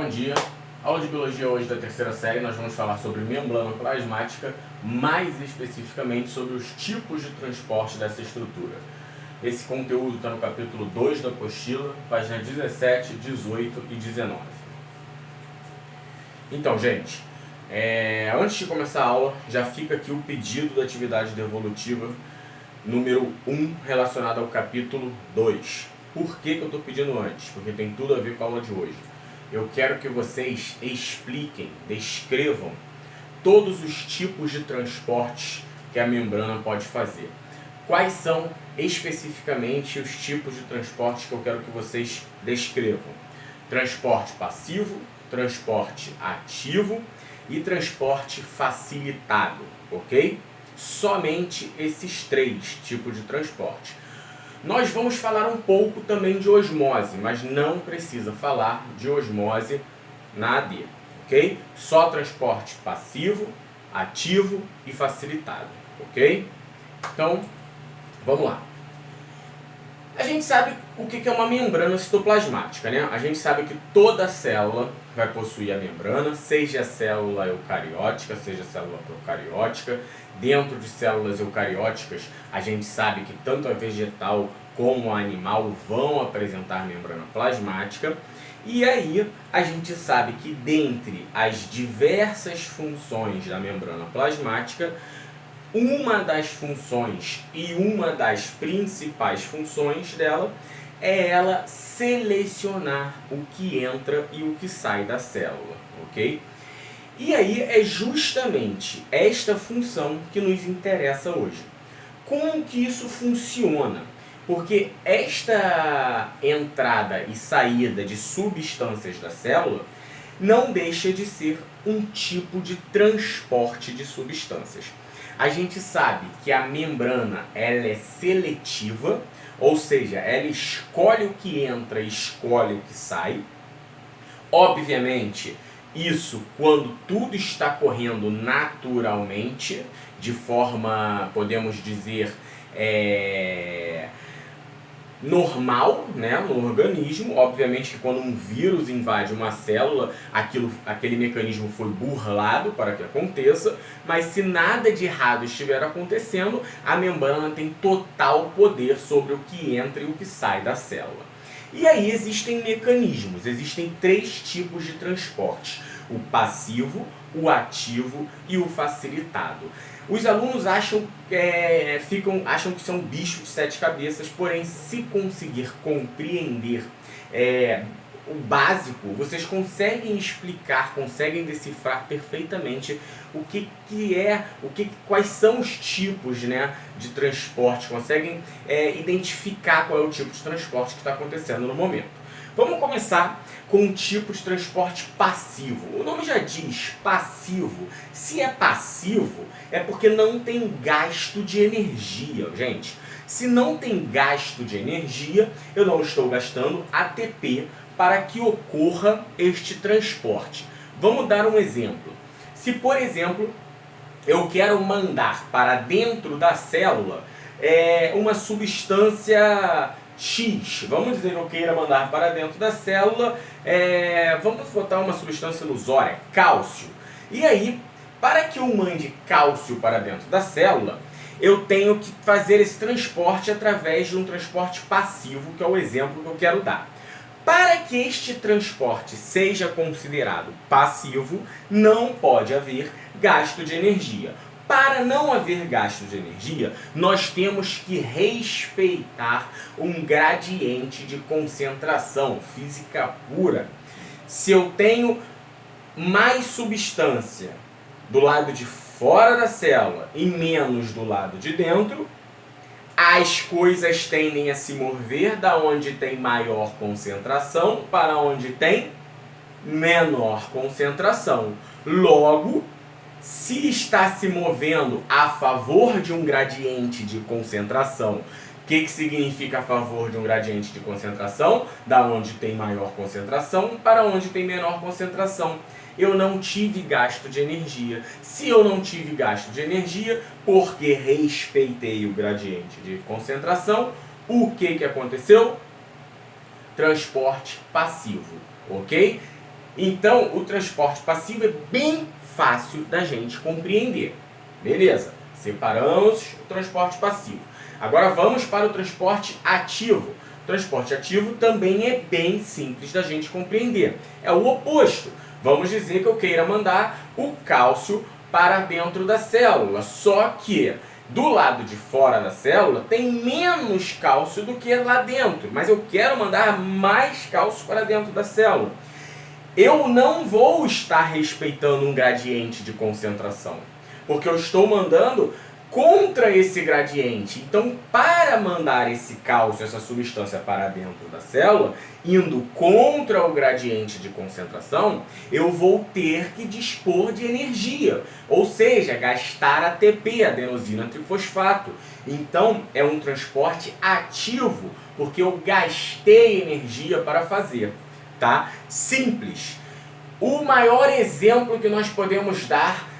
Bom dia. Aula de Biologia hoje da terceira série. Nós vamos falar sobre membrana plasmática, mais especificamente sobre os tipos de transporte dessa estrutura. Esse conteúdo está no capítulo 2 da apostila, página 17, 18 e 19. Então, gente, antes de começar a aula, já fica aqui o pedido da atividade devolutiva número 1 relacionada ao capítulo 2. Por que eu estou pedindo antes? Porque tem tudo a ver com a aula de hoje. Eu quero que vocês expliquem, descrevam todos os tipos de transportes que a membrana pode fazer. Quais são especificamente os tipos de transportes que eu quero que vocês descrevam? Transporte passivo, transporte ativo e transporte facilitado, ok? Somente esses três tipos de transporte. Nós vamos falar um pouco também de osmose, mas não precisa falar de osmose na AD, ok? Só transporte passivo, ativo e facilitado, ok? Então, vamos lá. A gente sabe o que é uma membrana citoplasmática, né? A gente sabe que toda célula vai possuir a membrana, seja a célula eucariótica, seja a célula procariótica. Dentro de células eucarióticas, a gente sabe que tanto a vegetal como a animal vão apresentar membrana plasmática. E aí, a gente sabe que dentre as diversas funções da membrana plasmática, uma das funções e uma das principais funções dela é ela selecionar o que entra e o que sai da célula, ok? E aí é justamente esta função que nos interessa hoje. Como que isso funciona? Porque esta entrada e saída de substâncias da célula não deixa de ser um tipo de transporte de substâncias. A gente sabe que a membrana ela é seletiva, ou seja, ela escolhe o que entra e escolhe o que sai. Obviamente, isso quando tudo está correndo naturalmente, de forma, podemos dizer, normal, né, no organismo. Obviamente que quando um vírus invade uma célula, aquele mecanismo foi burlado para que aconteça, mas se nada de errado estiver acontecendo, a membrana tem total poder sobre o que entra e o que sai da célula. E aí existem mecanismos, existem três tipos de transporte: o passivo, o ativo e o facilitado. Os alunos acham que são bichos de sete cabeças, porém, se conseguir compreender o básico, vocês conseguem explicar, conseguem decifrar perfeitamente quais são os tipos, né, de transporte, conseguem identificar qual é o tipo de transporte que está acontecendo no momento. Vamos começar com o tipo de transporte passivo. O nome já diz passivo. Se é passivo, é porque não tem gasto de energia, gente. Se não tem gasto de energia, eu não estou gastando ATP para que ocorra este transporte. Vamos dar um exemplo. Se, por exemplo, eu quero mandar para dentro da célula uma substância X, vamos dizer que eu queira mandar para dentro da célula, vamos botar uma substância ilusória, cálcio. E aí, para que eu mande cálcio para dentro da célula, eu tenho que fazer esse transporte através de um transporte passivo, que é o exemplo que eu quero dar. Para que este transporte seja considerado passivo, não pode haver gasto de energia. Para não haver gasto de energia, nós temos que respeitar um gradiente de concentração, física pura. Se eu tenho mais substância do lado de fora da célula e menos do lado de dentro, as coisas tendem a se mover da onde tem maior concentração para onde tem menor concentração. Logo, se está se movendo a favor de um gradiente de concentração, o que significa a favor de um gradiente de concentração? Da onde tem maior concentração para onde tem menor concentração. Eu não tive gasto de energia. Se eu não tive gasto de energia, porque respeitei o gradiente de concentração, o que aconteceu? Transporte passivo, ok? Então, o transporte passivo é bem fácil da gente compreender. Beleza, separamos o transporte passivo. Agora vamos para o transporte ativo. O transporte ativo também é bem simples da gente compreender. É o oposto. Vamos dizer que eu queira mandar o cálcio para dentro da célula, só que do lado de fora da célula tem menos cálcio do que lá dentro, mas eu quero mandar mais cálcio para dentro da célula. Eu não vou estar respeitando um gradiente de concentração, porque eu estou mandando contra esse gradiente. Então, para mandar esse cálcio, essa substância para dentro da célula, indo contra o gradiente de concentração, eu vou ter que dispor de energia, ou seja, gastar ATP, adenosina trifosfato. Então, é um transporte ativo, porque eu gastei energia para fazer, tá? Simples. O maior exemplo que nós podemos dar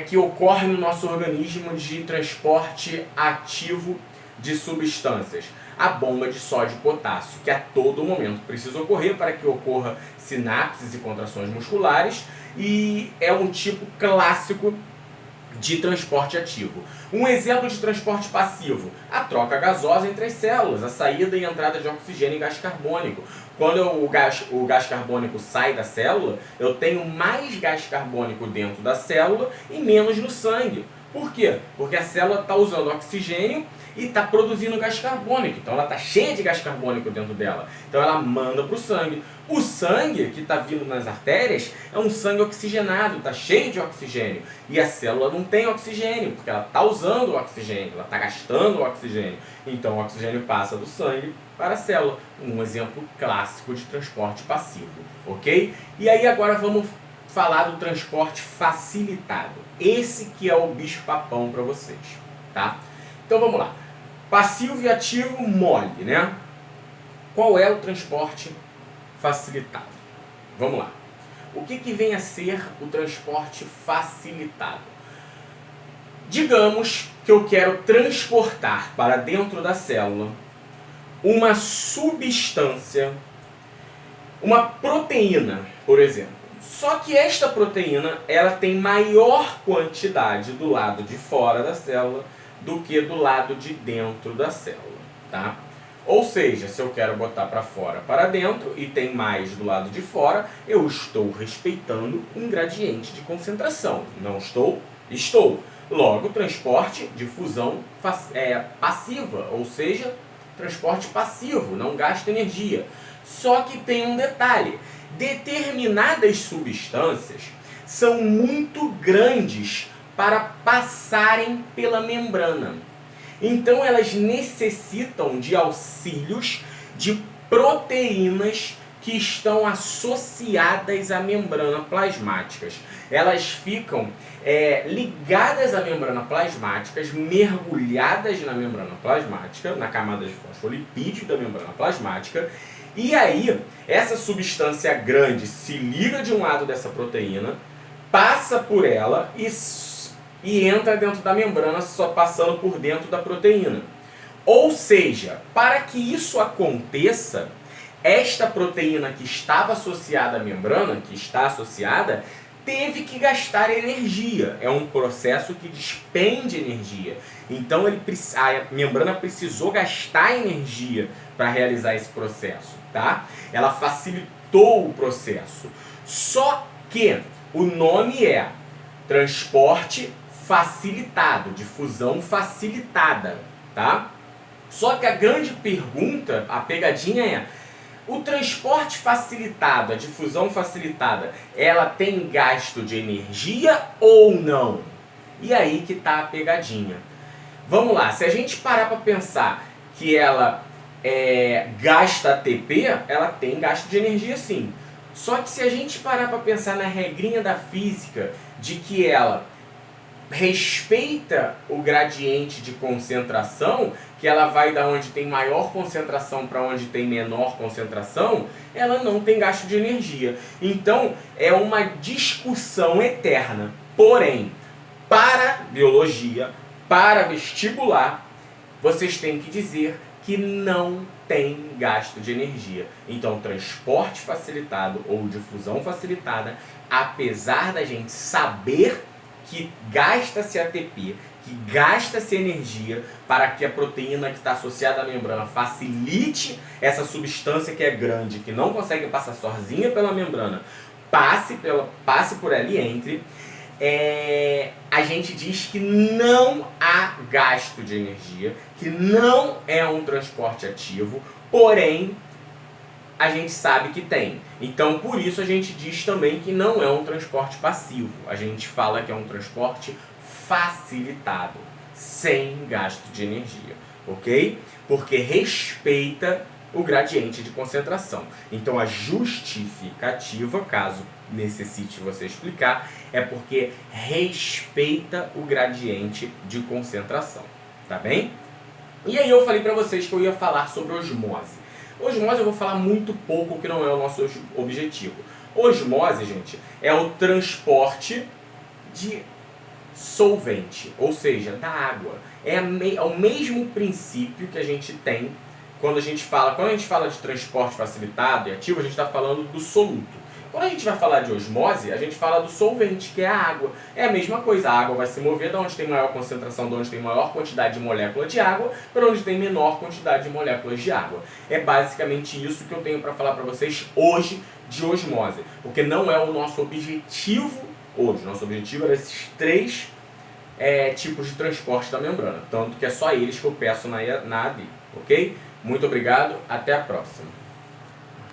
que ocorre no nosso organismo de transporte ativo de substâncias. A bomba de sódio e potássio, que a todo momento precisa ocorrer para que ocorra sinapses e contrações musculares, e é um tipo clássico de transporte ativo. Um exemplo de transporte passivo: a troca gasosa entre as células, a saída e entrada de oxigênio e gás carbônico. Quando o gás carbônico sai da célula, eu tenho mais gás carbônico dentro da célula e menos no sangue. Por quê? Porque a célula está usando oxigênio e está produzindo gás carbônico. Então ela está cheia de gás carbônico dentro dela. Então ela manda para o sangue. O sangue que está vindo nas artérias é um sangue oxigenado, está cheio de oxigênio. E a célula não tem oxigênio, porque ela está usando o oxigênio, ela está gastando o oxigênio. Então o oxigênio passa do sangue para a célula. Um exemplo clássico de transporte passivo, ok? E aí agora vamos falar do transporte facilitado. Esse que é o bicho-papão para vocês, tá? Então vamos lá. Passivo e ativo mole, né? Qual é o transporte facilitado? Vamos lá. O que vem a ser o transporte facilitado? Digamos que eu quero transportar para dentro da célula uma substância, uma proteína, por exemplo. Só que esta proteína, ela tem maior quantidade do lado de fora da célula do que do lado de dentro da célula, tá? Ou seja, se eu quero botar para fora, para dentro, e tem mais do lado de fora, eu estou respeitando um gradiente de concentração. Não estou? Estou. Logo, transporte de fusão passiva, ou seja, transporte passivo, não gasta energia. Só que tem um detalhe: determinadas substâncias são muito grandes para passarem pela membrana. Então elas necessitam de auxílios de proteínas que estão associadas à membrana plasmática. Elas ficam ligadas à membrana plasmática, mergulhadas na membrana plasmática, na camada de fosfolipídio da membrana plasmática. E aí, essa substância grande se liga de um lado dessa proteína, passa por ela e entra dentro da membrana, só passando por dentro da proteína. Ou seja, para que isso aconteça, esta proteína que estava associada à membrana, que está associada, teve que gastar energia. É um processo que despende energia. Então a membrana precisou gastar energia para realizar esse processo, tá? Ela facilitou o processo. Só que o nome é transporte facilitado, difusão facilitada, tá? Só que a grande pergunta, a pegadinha é: o transporte facilitado, a difusão facilitada, ela tem gasto de energia ou não? E aí que tá a pegadinha. Vamos lá, se a gente parar para pensar que ela gasta ATP, ela tem gasto de energia sim. Só que se a gente parar para pensar na regrinha da física, de que ela respeita o gradiente de concentração, que ela vai da onde tem maior concentração para onde tem menor concentração, ela não tem gasto de energia. Então é uma discussão eterna. Porém, para biologia, para vestibular, vocês têm que dizer que não tem gasto de energia. Então, transporte facilitado ou difusão facilitada, apesar da gente saber que gasta-se ATP, que gasta-se energia para que a proteína que está associada à membrana facilite essa substância que é grande, que não consegue passar sozinha pela membrana, passe por ela e entre, a gente diz que não há gasto de energia, que não é um transporte ativo, porém a gente sabe que tem. Então, por isso a gente diz também que não é um transporte passivo. A gente fala que é um transporte facilitado, sem gasto de energia, ok? Porque respeita o gradiente de concentração. Então, a justificativa, caso necessite você explicar, é porque respeita o gradiente de concentração, tá bem? E aí eu falei para vocês que eu ia falar sobre osmose. Osmose eu vou falar muito pouco, que não é o nosso objetivo. Osmose, gente, é o transporte de solvente, ou seja, da água. É o mesmo princípio que a gente tem quando a gente fala de transporte facilitado e ativo, a gente está falando do soluto. Quando a gente vai falar de osmose, a gente fala do solvente, que é a água. É a mesma coisa, a água vai se mover de onde tem maior concentração, de onde tem maior quantidade de moléculas de água, para onde tem menor quantidade de moléculas de água. É basicamente isso que eu tenho para falar para vocês hoje de osmose, porque não é o nosso objetivo hoje. Nosso objetivo era esses três tipos de transporte da membrana, tanto que é só eles que eu peço na AD, ok? Muito obrigado, até a próxima.